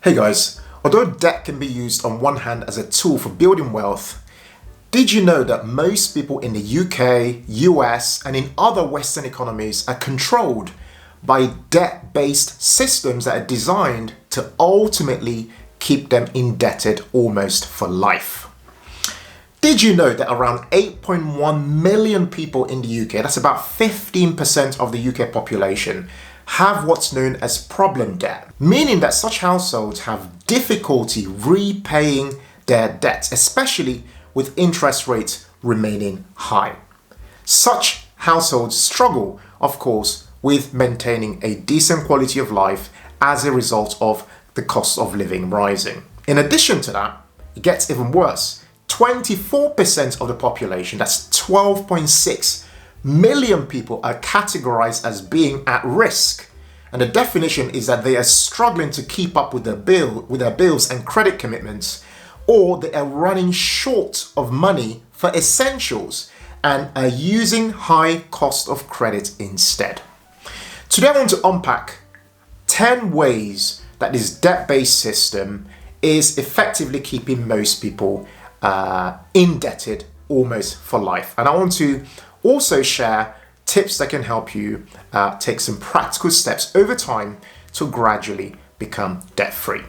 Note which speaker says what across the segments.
Speaker 1: Hey guys, although debt can be used on one hand as a tool for building wealth, did you know that most people in the UK, US, and in other Western economies are controlled by debt-based systems that are designed to ultimately keep them indebted almost for life? Did you know that around 8.1 million people in the UK, that's about 15% of the UK population, have what's known as problem debt, meaning that such households have difficulty repaying their debts, especially with interest rates remaining high. Such households struggle, of course, with maintaining a decent quality of life as a result of the cost of living rising. In addition to that, it gets even worse. 24% of the population, that's 12.6 million people, are categorized as being at risk. And the definition is that they are struggling to keep up with their bills and credit commitments, or they are running short of money for essentials and are using high cost of credit instead. Today I want to unpack 10 ways that this debt-based system is effectively keeping most people indebted almost for life. And I want to also share tips that can help you take some practical steps over time to gradually become debt-free.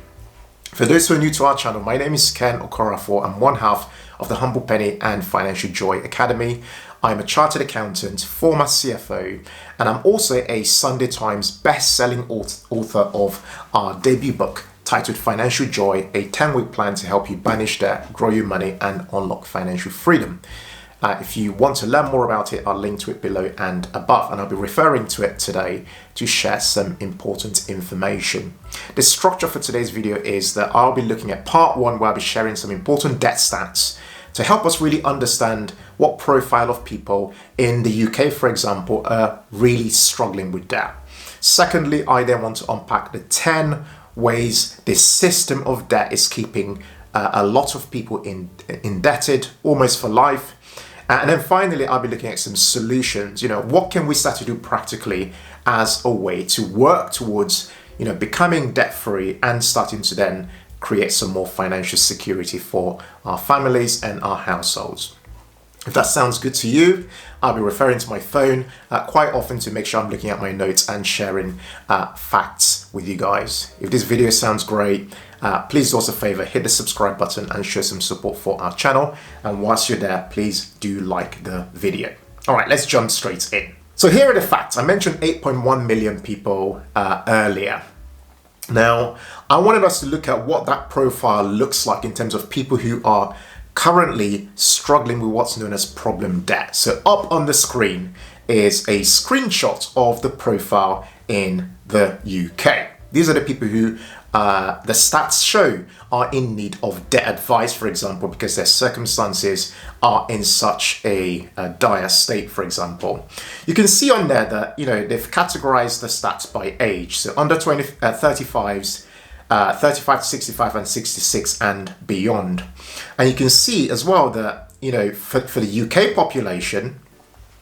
Speaker 1: For those who are new to our channel, my name is Ken Okorafor. I'm one half of the Humble Penny and Financial Joy Academy. I'm a chartered accountant, former CFO, and I'm also a Sunday Times best-selling author of our debut book titled Financial Joy, a 10-week plan to help you banish debt, grow your money, and unlock financial freedom. If you want to learn more about it, I'll link to it below and above, and I'll be referring to it today to share some important information. The structure for today's video is that I'll be looking at part one, where I'll be sharing some important debt stats to help us really understand what profile of people in the UK, for example, are really struggling with debt. Secondly, I then want to unpack the 10 ways this system of debt is keeping a lot of people indebted almost for life. And then finally, I'll be looking at some solutions. What can we start to do practically as a way to work towards, becoming debt-free and starting to then create some more financial security for our families and our households. If that sounds good to you, I'll be referring to my phone quite often to make sure I'm looking at my notes and sharing facts with you guys. If this video sounds great, please do us a favor, hit the subscribe button and show some support for our channel. And whilst you're there, please do like the video. All right, let's jump straight in. So here are the facts. I mentioned 8.1 million people earlier. Now, I wanted us to look at what that profile looks like in terms of people who are currently struggling with what's known as problem debt. So up on the screen is a screenshot of the profile in the UK. These are the people who the stats show are in need of debt advice, for example, because their circumstances are in such a dire state, for example. You can see on there that, they've categorized the stats by age. So under 35s, 35 to 65 and 66 and beyond. And you can see as well that, for the UK population,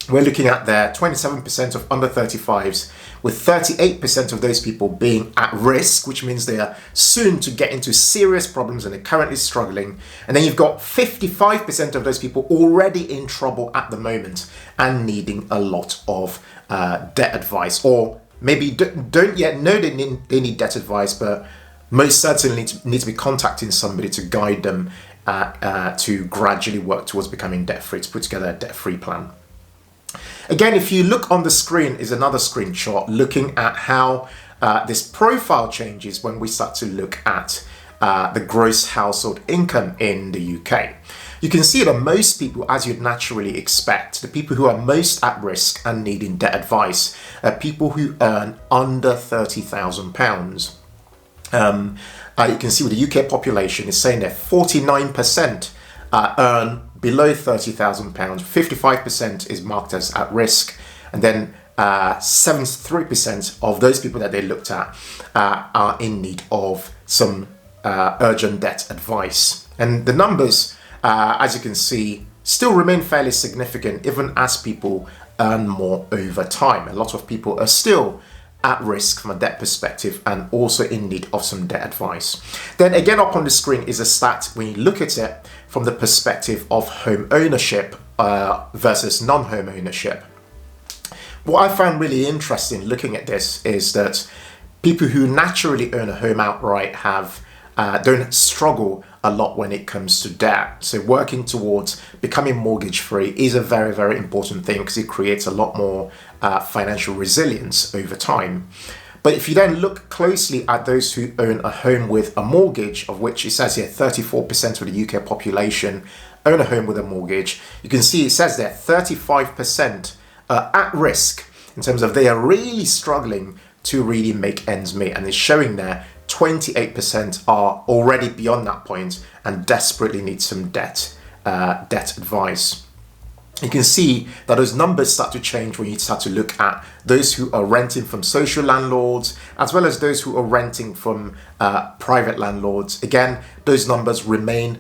Speaker 1: we're looking at there 27% of under 35s, with 38% of those people being at risk, which means they are soon to get into serious problems and they're currently struggling. And then you've got 55% of those people already in trouble at the moment and needing a lot of debt advice, or maybe don't yet know they need debt advice, but most certainly need to be contacting somebody to guide them to gradually work towards becoming debt-free, to put together a debt-free plan. Again, if you look on the screen is another screenshot looking at how this profile changes when we start to look at the gross household income in the UK. You can see that most people, as you'd naturally expect, the people who are most at risk and needing debt advice are people who earn under £30,000. You can see with the UK population is saying that 49% earn below £30,000, 55% is marked as at risk, and then 73% of those people that they looked at are in need of some urgent debt advice. And the numbers, as you can see, still remain fairly significant even as people earn more over time. A lot of people are still at risk from a debt perspective and also in need of some debt advice. Then again, up on the screen is a stat when you look at it from the perspective of home ownership versus non-home ownership. What I found really interesting looking at this is that people who naturally own a home outright don't struggle a lot when it comes to debt. So working towards becoming mortgage free is a very, very important thing because it creates a lot more financial resilience over time. But if you then look closely at those who own a home with a mortgage, of which it says here 34% of the UK population own a home with a mortgage, you can see it says there 35% are at risk in terms of they are really struggling to really make ends meet, and it's showing there 28% are already beyond that point and desperately need some debt advice. You can see that those numbers start to change when you start to look at those who are renting from social landlords as well as those who are renting from private landlords. Again, those numbers remain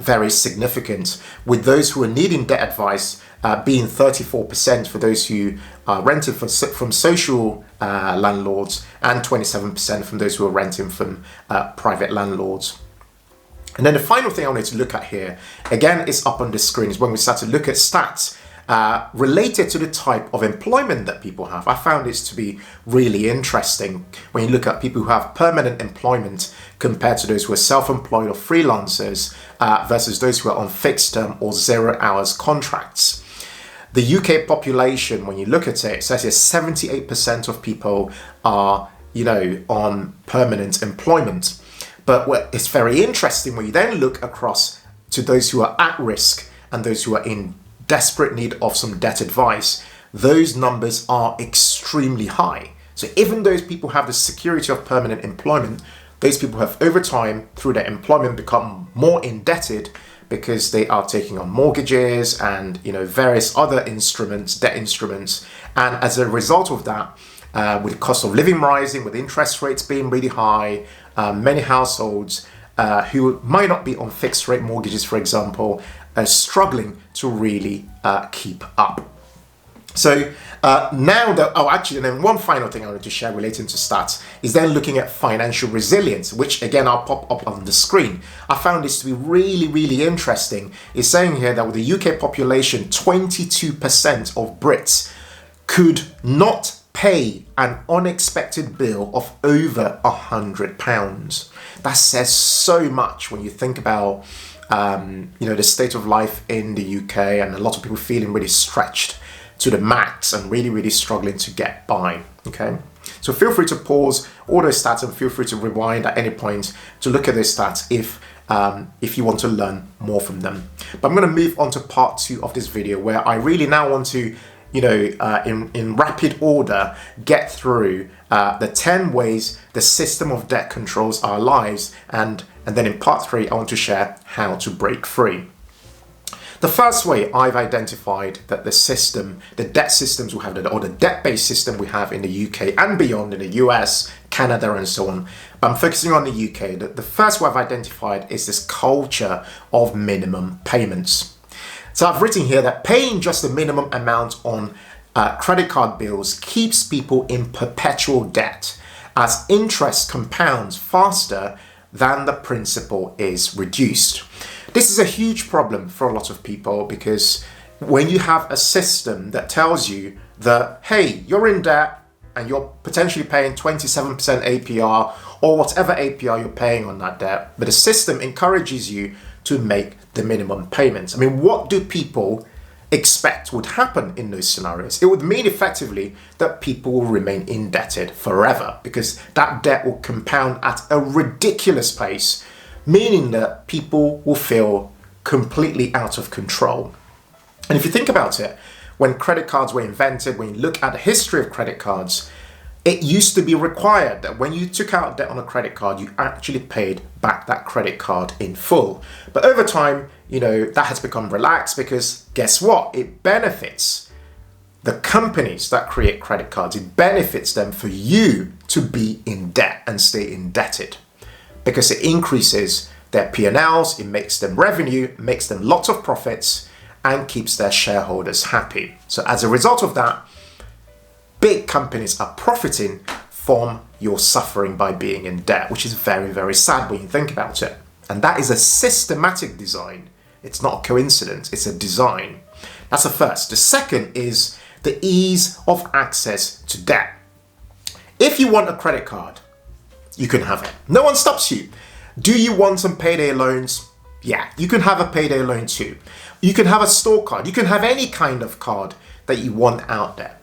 Speaker 1: very significant, with those who are needing debt advice being 34% for those who are renting from social landlords and 27% from those who are renting from private landlords. And then the final thing I wanted to look at here, again, is up on the screen, is when we start to look at stats related to the type of employment that people have. I found this to be really interesting when you look at people who have permanent employment compared to those who are self-employed or freelancers versus those who are on fixed term or 0 hours contracts. The UK population, when you look at it, it says here 78% of people are, on permanent employment. But it's very interesting when you then look across to those who are at risk and those who are in desperate need of some debt advice, those numbers are extremely high. So even those people have the security of permanent employment, those people have over time through their employment become more indebted because they are taking on mortgages and various other debt instruments. And as a result of that, with the cost of living rising, with interest rates being really high, many households who might not be on fixed rate mortgages, for example, are struggling to really keep up. So now that, and then one final thing I wanted to share relating to stats is then looking at financial resilience, which again, I'll pop up on the screen. I found this to be really, really interesting. It's saying here that with the UK population, 22% of Brits could not pay an unexpected bill of over £100. That says so much when you think about the state of life in the UK, and a lot of people feeling really stretched to the max and really, really struggling to get by. Okay, so feel free to pause all those stats and feel free to rewind at any point to look at those stats if you want to learn more from them. But I'm going to move on to part 2 of this video, where I really now want to in rapid order, get through the 10 ways the system of debt controls our lives, and then in part 3, I want to share how to break free. The first way I've identified that the debt systems we have, or the debt-based system we have in the UK and beyond, in the US, Canada, and so on, I'm focusing on the UK. The first way I've identified is this culture of minimum payments. So I've written here that paying just the minimum amount on credit card bills keeps people in perpetual debt, as interest compounds faster than the principal is reduced. This is a huge problem for a lot of people, because when you have a system that tells you that, hey, you're in debt and you're potentially paying 27% APR or whatever APR you're paying on that debt, but the system encourages you to make the minimum payments. I mean, what do people expect would happen in those scenarios? It would mean effectively that people will remain indebted forever, because that debt will compound at a ridiculous pace, meaning that people will feel completely out of control. And if you think about it, when credit cards were invented, when you look at the history of credit cards, it used to be required that when you took out debt on a credit card, you actually paid back that credit card in full. But over time, that has become relaxed, because guess what? It benefits the companies that create credit cards. It benefits them for you to be in debt and stay indebted, because it increases their P&Ls, it makes them revenue, makes them lots of profits, and keeps their shareholders happy. So as a result of that, big companies are profiting from your suffering by being in debt, which is very, very sad when you think about it. And that is a systematic design. It's not a coincidence, it's a design. That's the first. The second is the ease of access to debt. If you want a credit card, you can have it. No one stops you. Do you want some payday loans? Yeah, you can have a payday loan too. You can have a store card. You can have any kind of card that you want out there.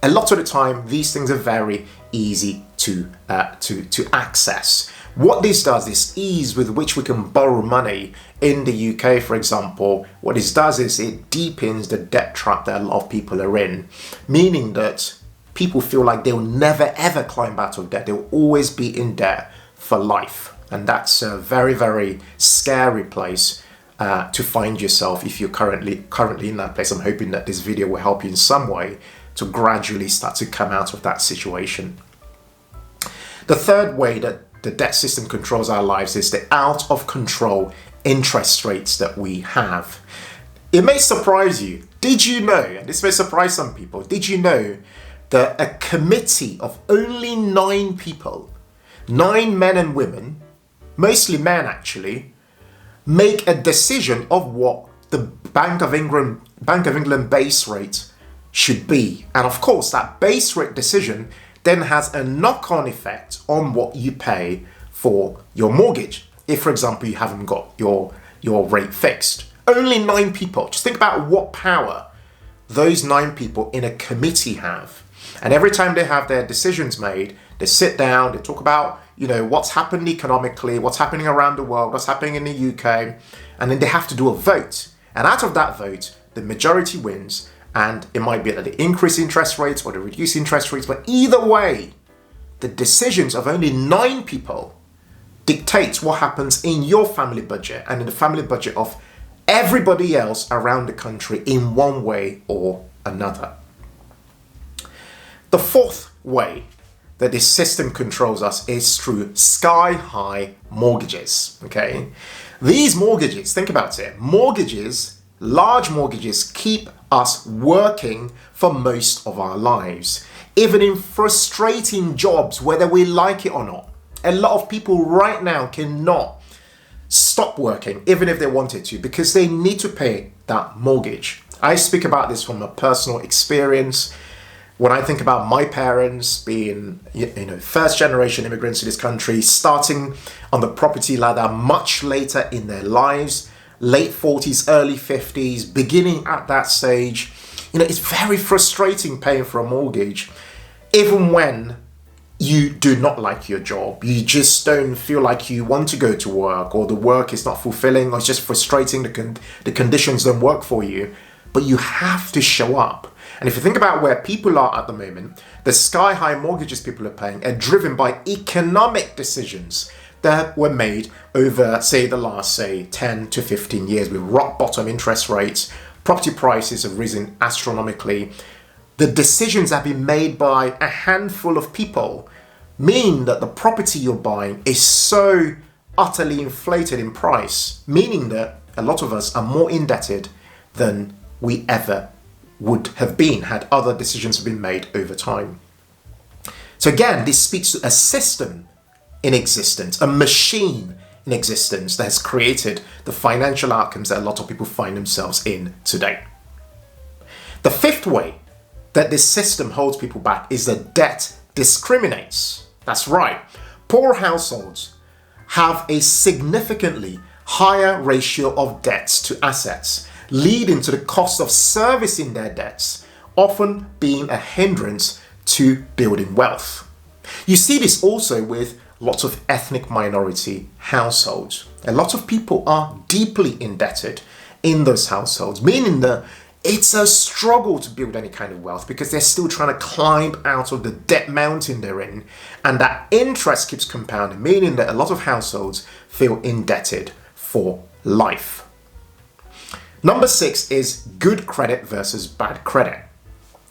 Speaker 1: A lot of the time, these things are very easy to access. What this does, this ease with which we can borrow money in the UK, for example, what this does is it deepens the debt trap that a lot of people are in, meaning that people feel like they'll never ever climb out of debt. They'll always be in debt for life. And that's a very, very scary place to find yourself if you're currently in that place. I'm hoping that this video will help you in some way to gradually start to come out of that situation. The third way that the debt system controls our lives is the out of control interest rates that we have. It may surprise you. Did you know, and this may surprise some people, did you know that a committee of only 9 people, 9 men and women, mostly men actually, make a decision of what the Bank of England base rate should be. And of course, that base rate decision then has a knock-on effect on what you pay for your mortgage. If, for example, you haven't got your rate fixed. Only 9 people. Just think about what power those 9 people in a committee have. And every time they have their decisions made, they sit down, they talk about, what's happened economically, what's happening around the world, what's happening in the UK, and then they have to do a vote. And out of that vote, the majority wins, and it might be that they increase interest rates or they reduce interest rates, but either way, the decisions of only 9 people dictate what happens in your family budget and in the family budget of everybody else around the country in one way or another. The fourth way that this system controls us is through sky-high mortgages, okay? These mortgages, think about it, large mortgages keep us working for most of our lives, even in frustrating jobs, whether we like it or not. A lot of people right now cannot stop working, even if they wanted to, because they need to pay that mortgage. I speak about this from a personal experience. When I think about my parents being, first generation immigrants to this country, starting on the property ladder much later in their lives, late 40s, early 50s, beginning at that stage, it's very frustrating paying for a mortgage, even when you do not like your job. You just don't feel like you want to go to work, or the work is not fulfilling, or it's just frustrating, the conditions don't work for you, but you have to show up. And if you think about where people are at the moment, the sky-high mortgages people are paying are driven by economic decisions that were made over, say, the last, 10 to 15 years with rock bottom interest rates. Property prices have risen astronomically. The decisions have been made by a handful of people, mean that the property you're buying is so utterly inflated in price, meaning that a lot of us are more indebted than we ever would have been had other decisions been made over time. So again, this speaks to a system in existence, a machine in existence that has created the financial outcomes that a lot of people find themselves in today. The fifth way that this system holds people back is that debt discriminates. That's right. Poor households have a significantly higher ratio of debts to assets, leading to the cost of servicing their debts, often being a hindrance to building wealth. You see this also with lots of ethnic minority households. A lot of people are deeply indebted in those households, meaning that it's a struggle to build any kind of wealth because they're still trying to climb out of the debt mountain they're in, and that interest keeps compounding, meaning that a lot of households feel indebted for life. Number 6 is good credit versus bad credit.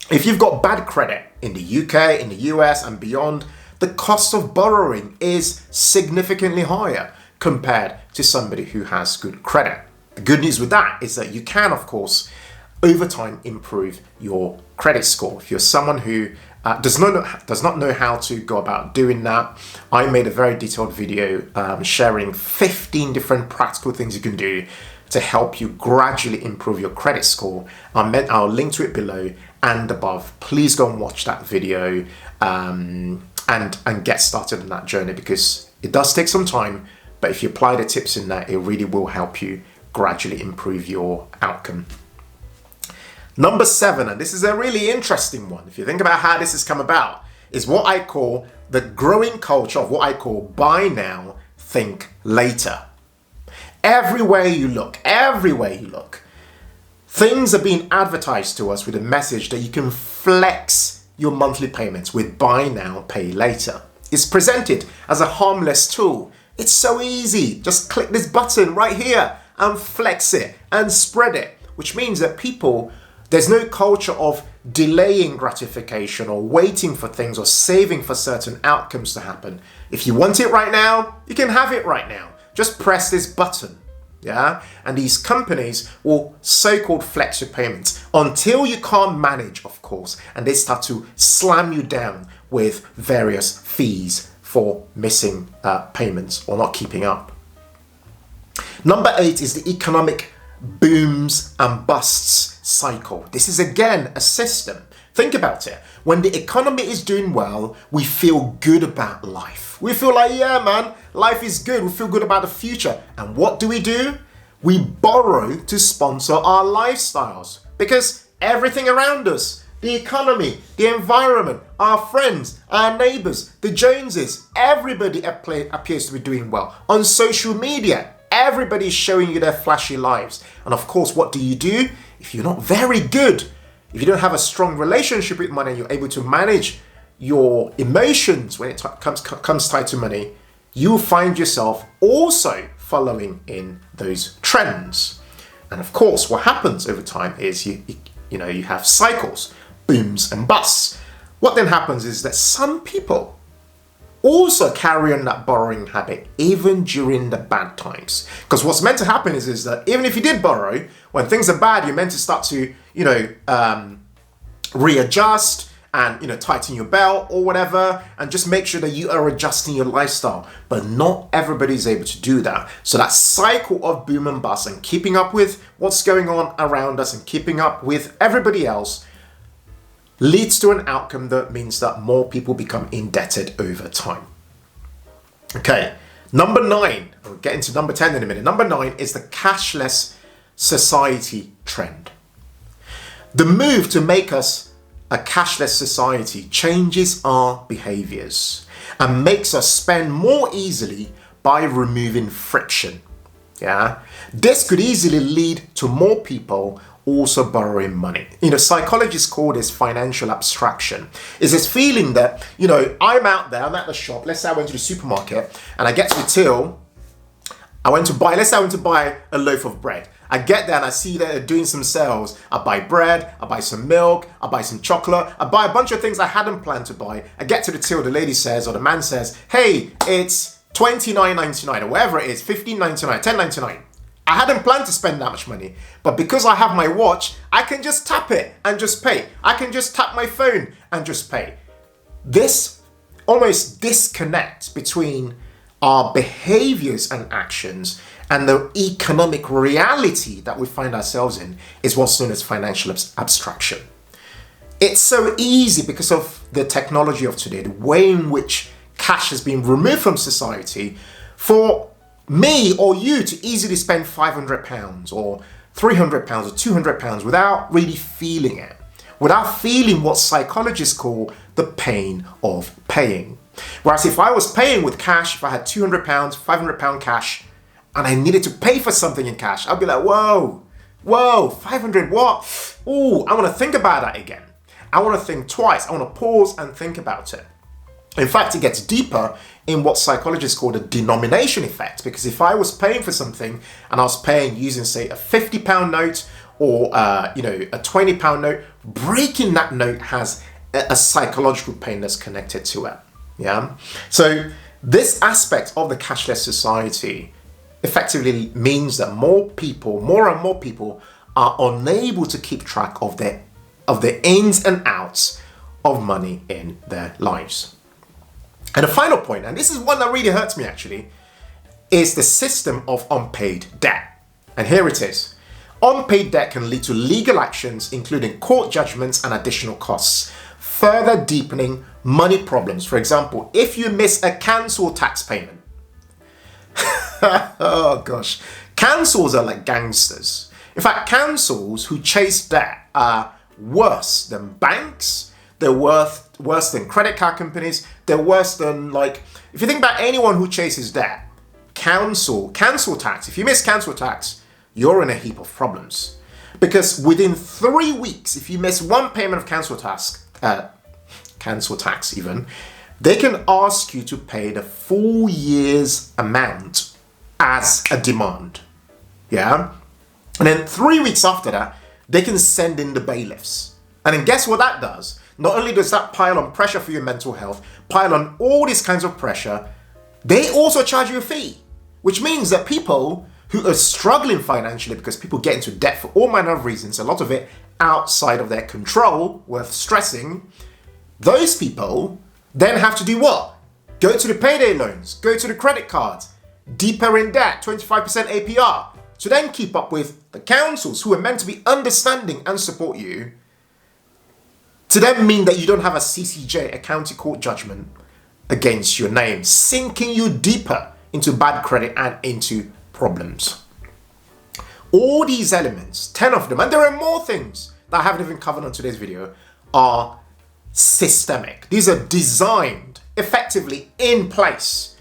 Speaker 1: If you've got bad credit in the UK, in the US and beyond, the cost of borrowing is significantly higher compared to somebody who has good credit. The good news with that is that you can, of course, over time improve your credit score. If you're someone who does not know how to go about doing that, I made a very detailed video sharing 15 different practical things you can do to help you gradually improve your credit score. I'll link to it below and above. Please go and watch that video and get started on that journey, because it does take some time, but if you apply the tips in there, it really will help you gradually improve your outcome. Number 7, and this is a really interesting one, if you think about how this has come about, is what I call the growing culture of what I call buy now, think later. Everywhere you look, things are being advertised to us with a message that you can flex your monthly payments with buy now, pay later. It's presented as a harmless tool. It's so easy. Just click this button right here and flex it and spread it, which means that there's no culture of delaying gratification or waiting for things or saving for certain outcomes to happen. If you want it right now, you can have it right now. Just press this button, yeah? And these companies will so-called flex your payments until you can't manage, of course, and they start to slam you down with various fees for missing payments or not keeping up. Number 8 is the economic booms and busts cycle. This is again a system. Think about it. When the economy is doing well, we feel good about life. We feel like, yeah, man, life is good. We feel good about the future. And what do? We borrow to sponsor our lifestyles, because everything around us, the economy, the environment, our friends, our neighbors, the Joneses, everybody appears to be doing well. On social media, everybody's showing you their flashy lives. And of course, what do? If you're not very good, if you don't have a strong relationship with money, you're able to manage your emotions when it comes tied to money, you find yourself also following in those trends. And of course, what happens over time is you have cycles, booms and busts. What then happens is that some people also carry on that borrowing habit even during the bad times. Because what's meant to happen is that even if you did borrow, when things are bad, you're meant to start to, readjust and, tighten your belt or whatever, and just make sure that you are adjusting your lifestyle. But not everybody's able to do that. So that cycle of boom and bust and keeping up with what's going on around us and keeping up with everybody else leads to an outcome that means that more people become indebted over time. Okay, number 9, we'll get into number 10 in a minute. Number 9 is the cashless society trend. The move to make us a cashless society changes our behaviors and makes us spend more easily by removing friction. Yeah, this could easily lead to more people also borrowing money. Psychologists call this financial abstraction. It's this feeling that, I'm out there, I'm at the shop, let's say I went to the supermarket and I get to the till, let's say I went to buy a loaf of bread. I get there and I see that they're doing some sales. I buy bread, I buy some milk, I buy some chocolate, I buy a bunch of things I hadn't planned to buy. I get to the till, the lady says, or the man says, hey, it's $29.99 or whatever it is, $15.99, $10.99. I hadn't planned to spend that much money, but because I have my watch, I can just tap it and just pay. I can just tap my phone and just pay. This almost disconnects between our behaviors and actions and the economic reality that we find ourselves in is what's known as financial abstraction. It's so easy because of the technology of today, the way in which cash has been removed from society, for me or you to easily spend £500 or £300 or £200 without really feeling it, without feeling what psychologists call the pain of paying. Whereas if I was paying with cash, if I had £200, £500 cash, and I needed to pay for something in cash, I'd be like, whoa, 500 what? Ooh, I want to think about that again. I want to think twice. I want to pause and think about it. In fact, it gets deeper in what psychologists call the denomination effect, because if I was paying for something and I was paying using, say, a £50 note or a £20 note, breaking that note has a psychological pain that's connected to it. Yeah. So this aspect of the cashless society effectively means that more and more people are unable to keep track of their ins and outs of money in their lives. And the final point, and this is one that really hurts me actually, is the system of unpaid debt. And here it is. Unpaid debt can lead to legal actions, including court judgments and additional costs, further deepening money problems. For example, if you miss a council tax payment, oh gosh, councils are like gangsters. In fact, councils who chase debt are worse than banks. They're worse than credit card companies. They're worse than, like, if you think about anyone who chases debt, council tax. If you miss council tax, you're in a heap of problems. Because within 3 weeks, if you miss one payment of council tax even, they can ask you to pay the full year's amount as a demand. Yeah? And then 3 weeks after that, they can send in the bailiffs. And then guess what that does? Not only does that pile on pressure for your mental health, pile on all these kinds of pressure, they also charge you a fee. Which means that people who are struggling financially, because people get into debt for all manner of reasons, a lot of it outside of their control, worth stressing, those people then have to do what? Go to the payday loans, go to the credit cards, deeper in debt, 25% APR, to then keep up with the councils who are meant to be understanding and support you, to then mean that you don't have a CCJ, a county court judgment against your name, sinking you deeper into bad credit and into problems. All these elements, 10 of them, and there are more things that I haven't even covered on today's video, are systemic. These are designed, effectively in place,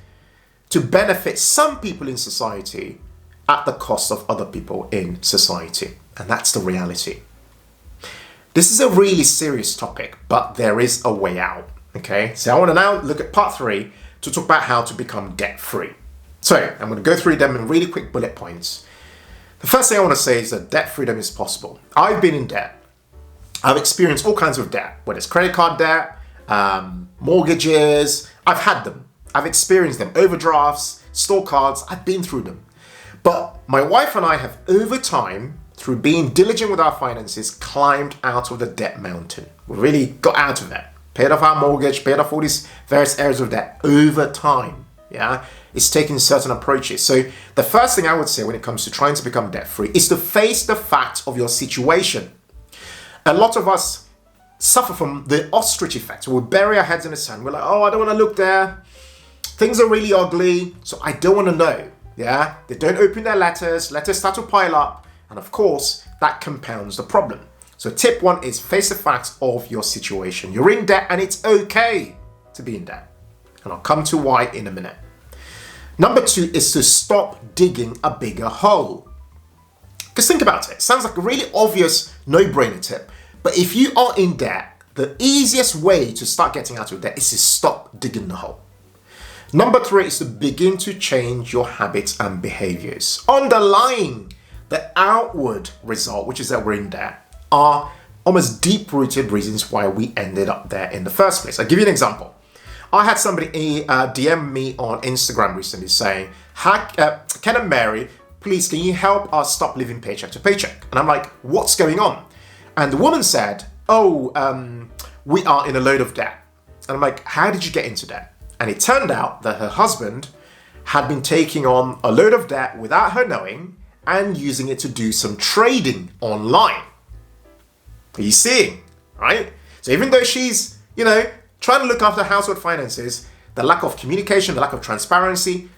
Speaker 1: to benefit some people in society at the cost of other people in society. And that's the reality. This is a really serious topic, but there is a way out. Okay, so I want to now look at part 3 to talk about how to become debt-free. So I'm going to go through them in really quick bullet points. The first thing I want to say is that debt freedom is possible. I've been in debt. I've experienced all kinds of debt, whether it's credit card debt, mortgages. I've had them. I've experienced them. Overdrafts, store cards. I've been through them. But my wife and I have, over time, through being diligent with our finances, climbed out of the debt mountain. We really got out of it. Paid off our mortgage, paid off all these various areas of debt over time. Yeah, it's taking certain approaches. So the first thing I would say when it comes to trying to become debt-free is to face the fact of your situation. A lot of us suffer from the ostrich effect. We bury our heads in the sand. We're like, oh, I don't want to look there. Things are really ugly, so I don't want to know. Yeah, they don't open their letters start to pile up. And of course, that compounds the problem. So tip 1 is face the facts of your situation. You're in debt and it's okay to be in debt. And I'll come to why in a minute. Number 2 is to stop digging a bigger hole. Because think about it. It sounds like a really obvious no-brainer tip. But if you are in debt, the easiest way to start getting out of debt is to stop digging the hole. Number 3 is to begin to change your habits and behaviors. Underlying the outward result, which is that we're in debt, are almost deep-rooted reasons why we ended up there in the first place. I'll give you an example. I had somebody DM me on Instagram recently saying, hi, Ken and Mary, please can you help us stop living paycheck to paycheck? And I'm like, what's going on? And the woman said, we are in a load of debt. And I'm like, how did you get into debt? And it turned out that her husband had been taking on a load of debt without her knowing and using it to do some trading online. Are you seeing? Right? So even though she's, trying to look after household finances, the lack of communication, the lack of transparency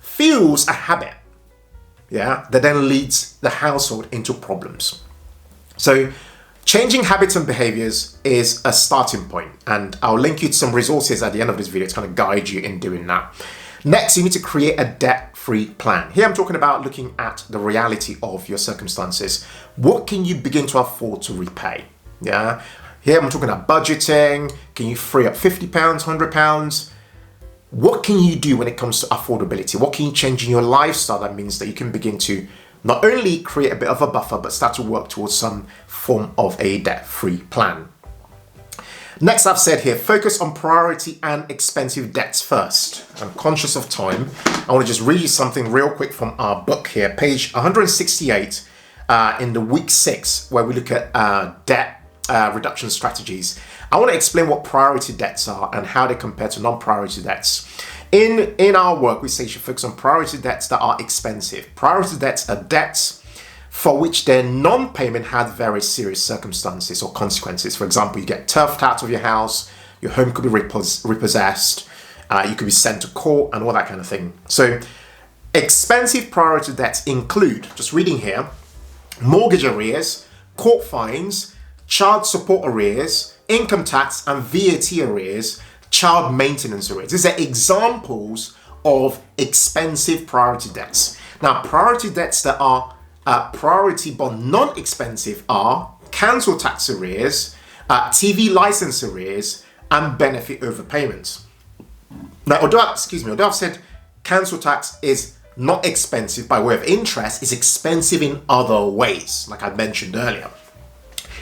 Speaker 1: fuels a habit, that then leads the household into problems. So changing habits and behaviors is a starting point, and I'll link you to some resources at the end of this video to kind of guide you in doing that. Next, you need to create a debt-free plan. Here I'm talking about looking at the reality of your circumstances. What can you begin to afford to repay? Yeah. Here I'm talking about budgeting. Can you free up £50, £100? What can you do when it comes to affordability? What can you change in your lifestyle that means that you can begin to not only create a bit of a buffer, but start to work towards some form of a debt-free plan? Next, I've said here, focus on priority and expensive debts first. I'm conscious of time. I want to just read you something real quick from our book here, page 168 in the week 6, where we look at debt reduction strategies, I want to explain what priority debts are and how they compare to non-priority debts. In our work, we say you should focus on priority debts that are expensive. Priority debts are debts for which their non-payment had very serious circumstances or consequences. For example, you get turfed out of your house, your home could be repossessed, you could be sent to court and all that kind of thing. So expensive priority debts include, just reading here, mortgage arrears, court fines, child support arrears, income tax and VAT arrears, child maintenance arrears. These are examples of expensive priority debts. Now, priority debts that are priority but non-expensive are council tax arrears, TV license arrears, and benefit overpayments. Now, although I've said council tax is not expensive by way of interest, it's expensive in other ways, like I mentioned earlier.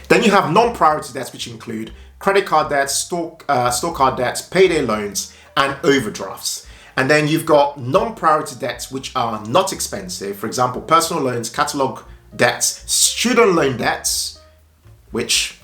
Speaker 1: Then you have non-priority debts, which include credit card debts, store card debts, payday loans, and overdrafts. And then you've got non-priority debts, which are not expensive. For example, personal loans, catalog debts, student loan debts, which,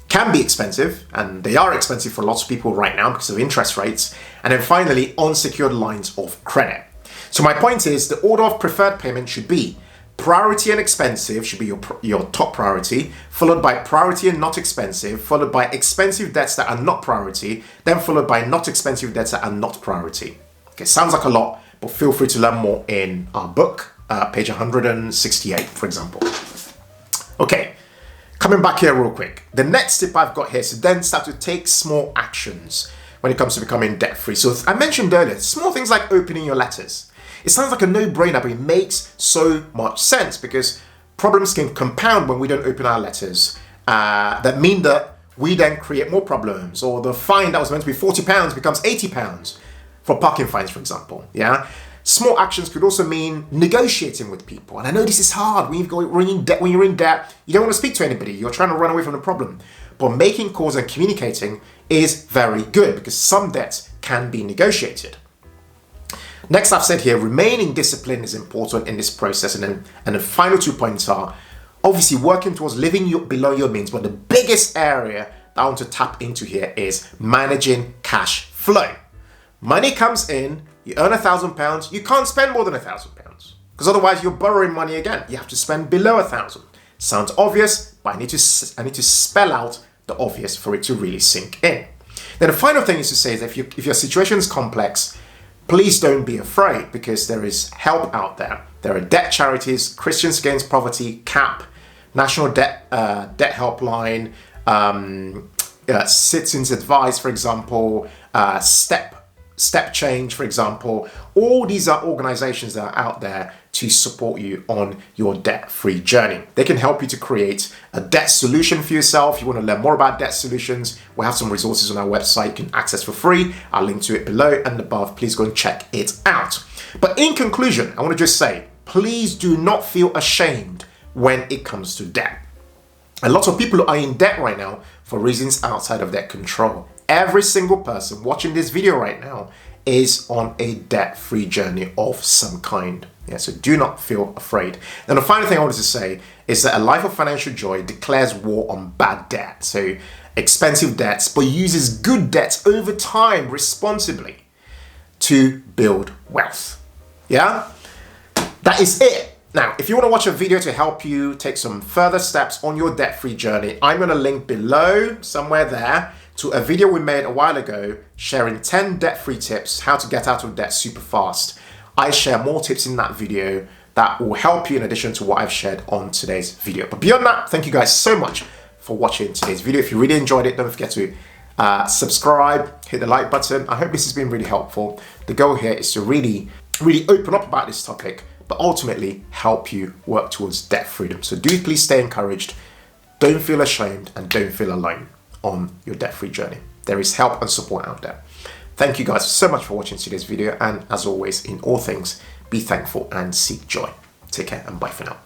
Speaker 1: can be expensive, and they are expensive for lots of people right now because of interest rates. And then finally, unsecured lines of credit. So my point is, the order of preferred payment should be priority and expensive should be your top priority, followed by priority and not expensive, followed by expensive debts that are not priority, then followed by not expensive debts that are not priority. Okay, sounds like a lot, but feel free to learn more in our book, page 168, for example. Okay, coming back here real quick. The next tip I've got here is to then start to take small actions when it comes to becoming debt-free. So I mentioned earlier, small things like opening your letters. It sounds like a no-brainer, but it makes so much sense because problems can compound when we don't open our letters. That mean that we then create more problems, or the fine that was meant to be £40 becomes £80 for parking fines, for example. Yeah. Small actions could also mean negotiating with people. And I know this is hard. When you're in debt, you don't want to speak to anybody. You're trying to run away from the problem. But making calls and communicating is very good because some debts can be negotiated. Next, I've said here, remaining disciplined is important in this process. And the final 2 points are obviously working towards living below your means. But the biggest area that I want to tap into here is managing cash flow. Money comes in, you earn £1,000, you can't spend more than £1,000 because otherwise you're borrowing money again. You have to spend below 1,000. Sounds obvious, but I need to spell out the obvious for it to really sink in. Then the final thing is to say is if your situation is complex, please don't be afraid because there is help out there. There are debt charities, Christians Against Poverty, CAP, National Debt Helpline, Citizens Advice, for example, Step Change, for example. All these are organizations that are out there to support you on your debt-free journey. They can help you to create a debt solution for yourself. If you want to learn more about debt solutions, we have some resources on our website you can access for free. I'll link to it below and above. Please go and check it out. But in conclusion, I want to just say, please do not feel ashamed when it comes to debt. A lot of people are in debt right now for reasons outside of their control. Every single person watching this video right now is on a debt-free journey of some kind. Yeah, so do not feel afraid. And the final thing I wanted to say is that a life of financial joy declares war on bad debt. So expensive debts, but uses good debts over time responsibly to build wealth. Yeah, that is it. Now, if you want to watch a video to help you take some further steps on your debt-free journey, I'm going to link below somewhere there to a video we made a while ago sharing 10 debt-free tips, how to get out of debt super fast. I share more tips in that video that will help you in addition to what I've shared on today's video. But beyond that, thank you guys so much for watching today's video. If you really enjoyed it, don't forget to subscribe, hit the like button. I hope this has been really helpful. The goal here is to really open up about this topic, but ultimately help you work towards debt freedom. So do please stay encouraged, don't feel ashamed, and don't feel alone on your debt-free journey. There is help and support out there. Thank you guys so much for watching today's video, and as always, in all things, be thankful and seek joy. Take care and bye for now.